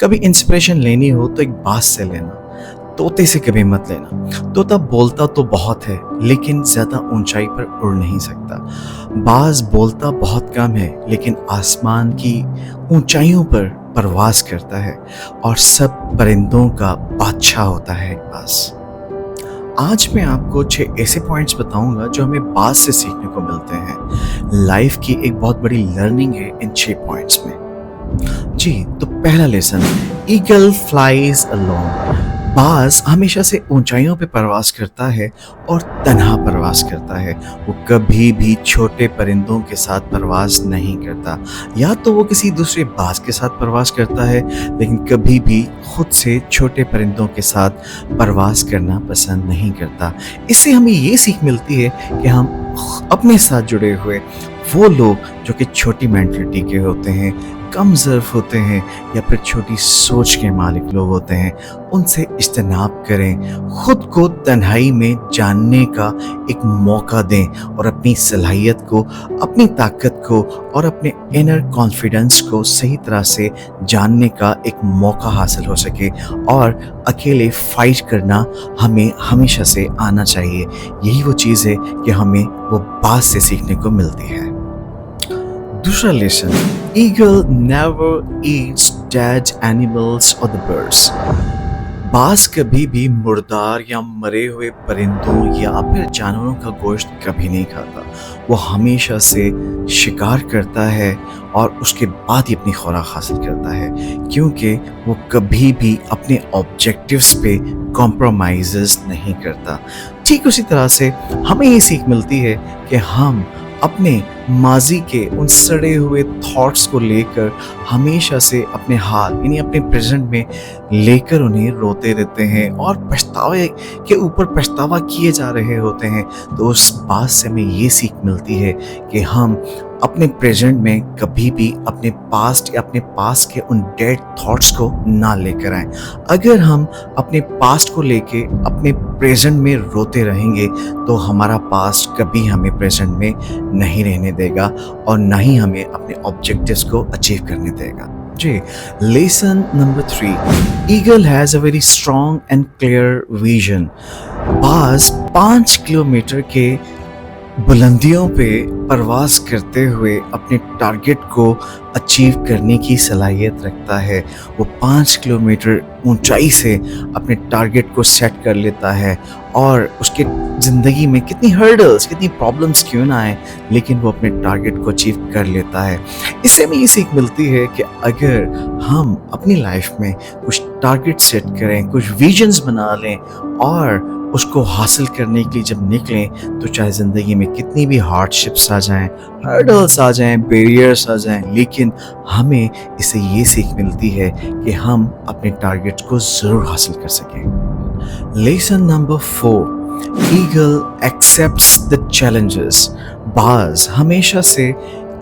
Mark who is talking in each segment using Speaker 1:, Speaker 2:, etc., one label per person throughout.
Speaker 1: कभी इंस्पिरेशन लेनी हो तो एक बाज से लेना, तोते से कभी मत लेना। तोता बोलता तो बहुत है लेकिन ज़्यादा ऊंचाई पर उड़ नहीं सकता। बाज बोलता बहुत कम है लेकिन आसमान की ऊंचाइयों पर परवाज करता है और सब परिंदों का बादशाह होता है बाज। आज मैं आपको 6 ऐसे पॉइंट्स बताऊंगा जो हमें बाज से सीखने को मिलते हैं। लाइफ की एक बहुत बड़ी लर्निंग है इन 6 पॉइंट्स में। जी, तो पहला लेसन, ईगल फ्लाइज अलोन। बाज हमेशा से ऊंचाइयों पे परवास करता है और तन्हा परवास करता है। वो कभी भी छोटे परिंदों के साथ परवास नहीं करता। या तो वो किसी दूसरे बाज के साथ परवास करता है लेकिन कभी भी खुद से छोटे परिंदों के साथ परवास करना पसंद नहीं करता। इससे हमें ये सीख मिलती है कि हम अपने साथ जुड़े हुए वो लोग जो कि छोटी मेंटलिटी के होते हैं, कम ज़र्फ होते हैं या फिर छोटी सोच के मालिक लोग होते हैं, उनसे इज्तनाब करें। खुद को तन्हाई में जानने का एक मौका दें और अपनी सलाहियत को, अपनी ताकत को और अपने इनर कॉन्फिडेंस को सही तरह से जानने का एक मौका हासिल हो सके। और अकेले फाइट करना हमें हमेशा से आना चाहिए। यही वो चीज़ है कि हमें वो बात से सीखने को मिलती है। दूसरा lesson, eagle never Yeats dead animals और द बर्ड्स। बाज कभी भी मुर्दार या मरे हुए परिंदों या फिर जानवरों का गोश्त कभी नहीं खाता। वो हमेशा से शिकार करता है और उसके बाद ही अपनी खुराक हासिल करता है, क्योंकि वो कभी भी अपने ऑब्जेक्टिव्स पे कॉम्प्रोमाइज़ नहीं करता। ठीक उसी तरह से हमें ये सीख मिलती है कि हम अपने माजी के उन सड़े हुए थॉट्स को लेकर हमेशा से अपने हाल यानी अपने प्रेजेंट में लेकर उन्हें रोते रहते हैं और पछतावे के ऊपर पछतावा किए जा रहे होते हैं। तो उस बात से हमें ये सीख मिलती है कि हम अपने प्रेजेंट में कभी भी अपने पास्ट या अपने पास्ट के उन डेड थॉट्स को ना लेकर आएं। अगर हम अपने पास्ट को लेके अपने प्रेजेंट में रोते रहेंगे तो हमारा पास्ट कभी हमें प्रेजेंट में नहीं रहने देगा और ना ही हमें अपने ऑब्जेक्टिव्स को अचीव करने देगा। जी, lesson number 3, eagle has a very strong and clear vision. बाज 5 किलोमीटर के बुलंदियों पे परवास करते हुए अपने टारगेट को अचीव करने की सलाहियत रखता है। वो 5 किलोमीटर ऊंचाई से अपने टारगेट को सेट कर लेता है और उसके ज़िंदगी में कितनी हर्डल्स, कितनी प्रॉब्लम्स क्यों ना आए, लेकिन वो अपने टारगेट को अचीव कर लेता है। इससे हमें ये सीख मिलती है कि अगर हम अपनी लाइफ में कुछ टारगेट सेट करें, कुछ विजन्स बना लें और उसको हासिल करने के लिए जब निकलें तो चाहे ज़िंदगी में कितनी भी हार्डशिप्स आ जाएं, हर्डल्स आ जाएं, बैरियर्स आ जाएं, लेकिन हमें इससे ये सीख मिलती है कि हम अपने टारगेट को ज़रूर हासिल कर सकें। Lesson number 4, eagle accepts the challenges. बाज हमेशा से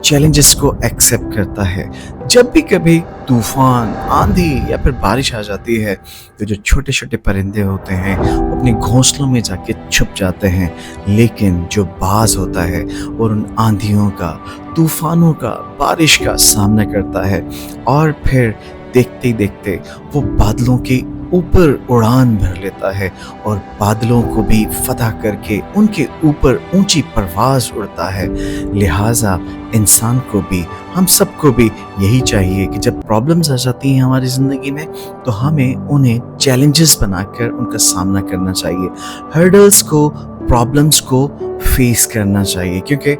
Speaker 1: चैलेंजेस को एक्सेप्ट करता है। जब भी कभी तूफान, आंधी या फिर बारिश आ जाती है तो जो छोटे छोटे परिंदे होते हैं वो अपने घोंसलों में जाके छुप जाते हैं, लेकिन जो बाज होता है और उन आंधियों का, तूफानों का, बारिश का सामना करता है और फिर देखते ही देखते वो बादलों के ऊपर उड़ान भर लेता है और बादलों को भी फतह करके उनके ऊपर ऊंची परवाज उड़ता है। लिहाजा इंसान को भी, हम सबको भी यही चाहिए कि जब प्रॉब्लम्स आ जाती हैं हमारी ज़िंदगी में तो हमें उन्हें चैलेंजेस बनाकर उनका सामना करना चाहिए। हर्डल्स को, प्रॉब्लम्स को फेस करना चाहिए, क्योंकि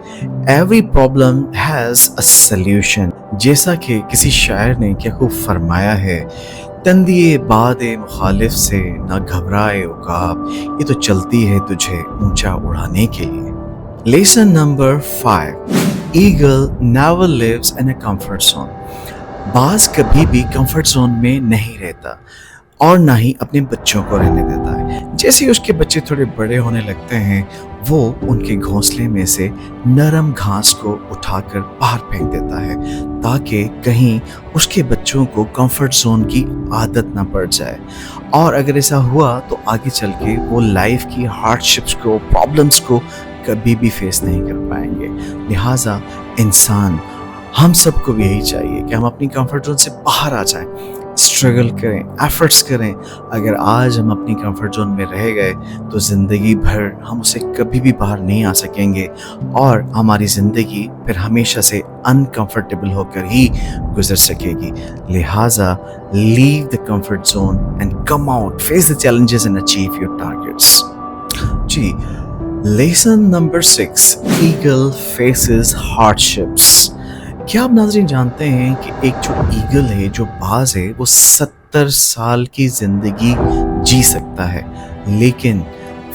Speaker 1: every problem has a solution. जैसा कि किसी शायर ने क्या खूब फरमाया है, तंदिए बादे मुखालिफ से न घबराए उकाब, ये तो चलती है तुझे ऊंचा उड़ाने के लिए। Lesson number 5, eagle never lives in a comfort zone. बाज कभी भी कंफर्ट जोन में नहीं रहता और ना ही अपने बच्चों को रहने देता है। जैसे ही उसके बच्चे थोड़े बड़े होने लगते हैं वो उनके घोंसले में से नरम घास को उठाकर बाहर फेंक देता है ताकि कहीं उसके बच्चों को कंफर्ट जोन की आदत ना पड़ जाए। और अगर ऐसा हुआ तो आगे चल के वो लाइफ की हार्डशिप्स को, प्रॉब्लम्स को कभी भी फेस नहीं कर पाएंगे। लिहाजा इंसान, हम सबको भी यही चाहिए कि हम अपनी कंफर्ट जोन से बाहर आ जाएं। स्ट्रगल करें, एफर्ट्स करें। अगर आज हम अपनी कंफर्ट जोन में रह गए तो ज़िंदगी भर हम उसे कभी भी बाहर नहीं आ सकेंगे और हमारी ज़िंदगी फिर हमेशा से अनकंफर्टेबल होकर ही गुजर सकेगी। लिहाजा leave the comfort zone and come out, face the challenges and achieve your targets. जी, lesson number 6, eagle faces hardships. क्या आप नाज़रीन जानते हैं कि एक जो ईगल है, जो बाज है, वो 70 साल की ज़िंदगी जी सकता है, लेकिन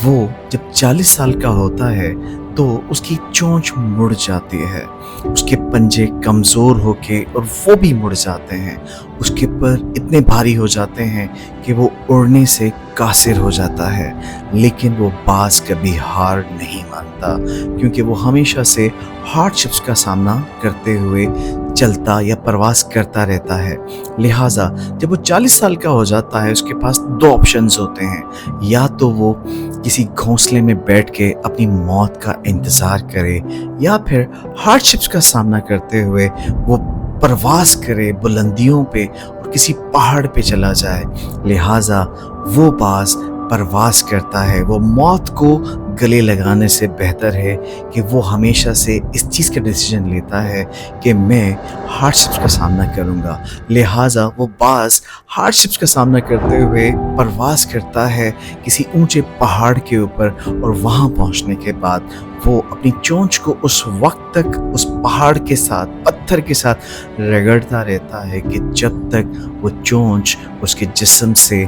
Speaker 1: वो जब 40 साल का होता है तो उसकी चोंच मुड़ जाती है, उसके पंजे कमज़ोर होके और वो भी मुड़ जाते हैं, उसके पर इतने भारी हो जाते हैं कि वो उड़ने से कासिर हो जाता है। लेकिन वो बाज कभी हार नहीं मानता, क्योंकि वो हमेशा से हार्डशिप्स का सामना करते हुए चलता या प्रवास करता रहता है। लिहाजा जब वो 40 साल का हो जाता है, उसके पास 2 ऑप्शंस होते हैं, या तो वो किसी घोंसले में बैठ के अपनी मौत का इंतज़ार करे, या फिर हार्डशिप्स का सामना करते हुए वो प्रवास करे बुलंदियों पे और किसी पहाड़ पे चला जाए। लिहाजा वो बाज प्रवास करता है। वो मौत को गले लगाने से बेहतर है कि वो हमेशा से इस चीज़ का डिसीजन लेता है कि मैं हार्डशिप्स का सामना करूँगा। लिहाजा वो बाज हार्डशिप्स का सामना करते हुए प्रवास करता है किसी ऊंचे पहाड़ के ऊपर, और वहाँ पहुँचने के बाद वो अपनी चोंच को उस वक्त तक उस पहाड़ के साथ, पत्थर के साथ रगड़ता रहता है कि जब तक वो चोंच उसके जिस्म से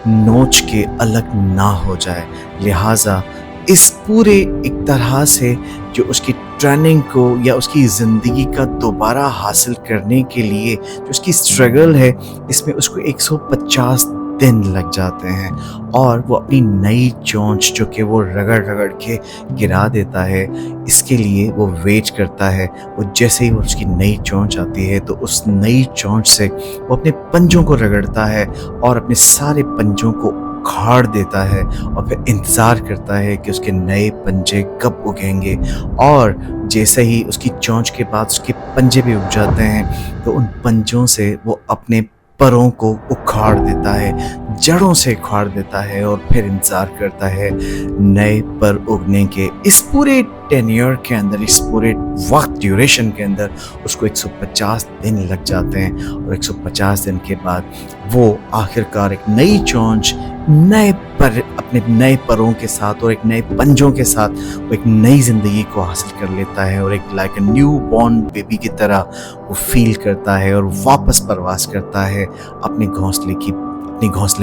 Speaker 1: नोच के अलग ना हो जाए। लिहाजा इस पूरे एक तरह से जो उसकी ट्रेनिंग को या उसकी ज़िंदगी का दोबारा हासिल करने के लिए जो उसकी स्ट्रगल है, इसमें उसको 150 दिन लग जाते हैं, और वो अपनी नई चोंच जो कि वो रगड़ रगड़ के गिरा देता है, इसके लिए वो वेट करता है। वो जैसे ही उसकी नई चोंच आती है तो उस नई चोंच से वो अपने पंजों को रगड़ता है और अपने सारे पंजों को उखाड़ देता है, और फिर इंतज़ार करता है कि उसके नए पंजे कब उगेंगे। और जैसे ही उसकी चोंच के बाद उसके पंजे भी उग जाते हैं तो उन पंजों से वो अपने परों को उखाड़ देता है, जड़ों से उखाड़ देता है, और फिर इंतज़ार करता है नए पर उगने के। इस पूरे टेन्योर के अंदर, इस पूरे वक्त ड्यूरेशन के अंदर उसको 150 दिन लग जाते हैं, और 150 दिन के बाद वो आखिरकार एक नई चोंच, नए पर, अपने नए परों के साथ और एक नए पंजों के साथ वो एक नई ज़िंदगी को हासिल कर लेता है, और एक like a new born baby की तरह वो फील करता है और वापस प्रवास करता है अपने घोंसले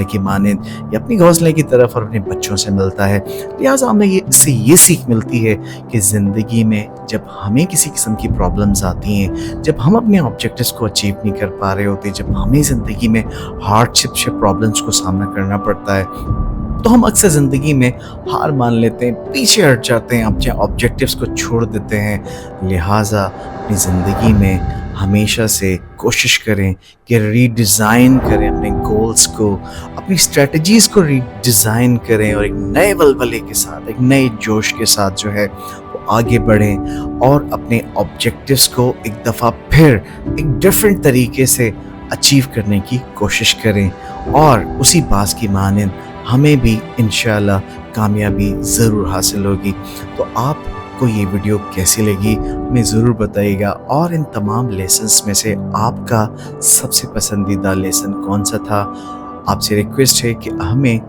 Speaker 1: की मानिंद, या अपनी घोंसले की तरफ, और अपने बच्चों से मिलता है। लिहाजा हमें इससे ये सीख मिलती है कि ज़िंदगी में जब हमें किसी किस्म की प्रॉब्लम्स आती हैं, जब हम अपने ऑब्जेक्टिव्स को अचीव नहीं कर पा रहे होते, जब हमें ज़िंदगी में हार्डशिप्स या प्रॉब्लम्स को सामना करना पड़ता है, तो हम अक्सर ज़िंदगी में हार मान लेते हैं, पीछे हट जाते हैं, अपने ऑब्जेक्टिव्स को छोड़ देते हैं। लिहाजा अपनी ज़िंदगी में हमेशा से कोशिश करें कि रीडिज़ाइन करें अपने गोल्स को, अपनी स्ट्रेटजीज़ को रीडिज़ाइन करें, और एक नए वलवले के साथ, एक नए जोश के साथ जो है वो आगे बढ़ें, और अपने ऑब्जेक्टिव्स को एक दफ़ा फिर एक डिफरेंट तरीके से अचीव करने की कोशिश करें, और उसी बात की मानिंद हमें भी इंशाल्लाह कामयाबी ज़रूर हासिल होगी। तो आपको ये वीडियो कैसी लगी हमें ज़रूर बताइएगा, और इन तमाम लेसन्स में से आपका सबसे पसंदीदा लेसन कौन सा था? आपसे रिक्वेस्ट है कि हमें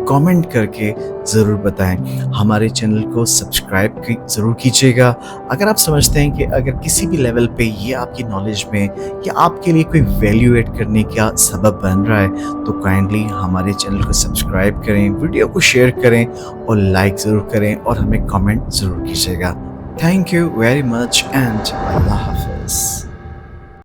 Speaker 1: कमेंट करके ज़रूर बताएं। हमारे चैनल को सब्सक्राइब ज़रूर कीजिएगा। अगर आप समझते हैं कि अगर किसी भी लेवल पे ये आपकी नॉलेज में या आपके लिए कोई वैल्यू ऐड करने का सबब बन रहा है, तो काइंडली हमारे चैनल को सब्सक्राइब करें, वीडियो को शेयर करें और लाइक ज़रूर करें, और हमें कमेंट ज़रूर कीजिएगा। Thank you very much and अल्लाह हाफ़िज़।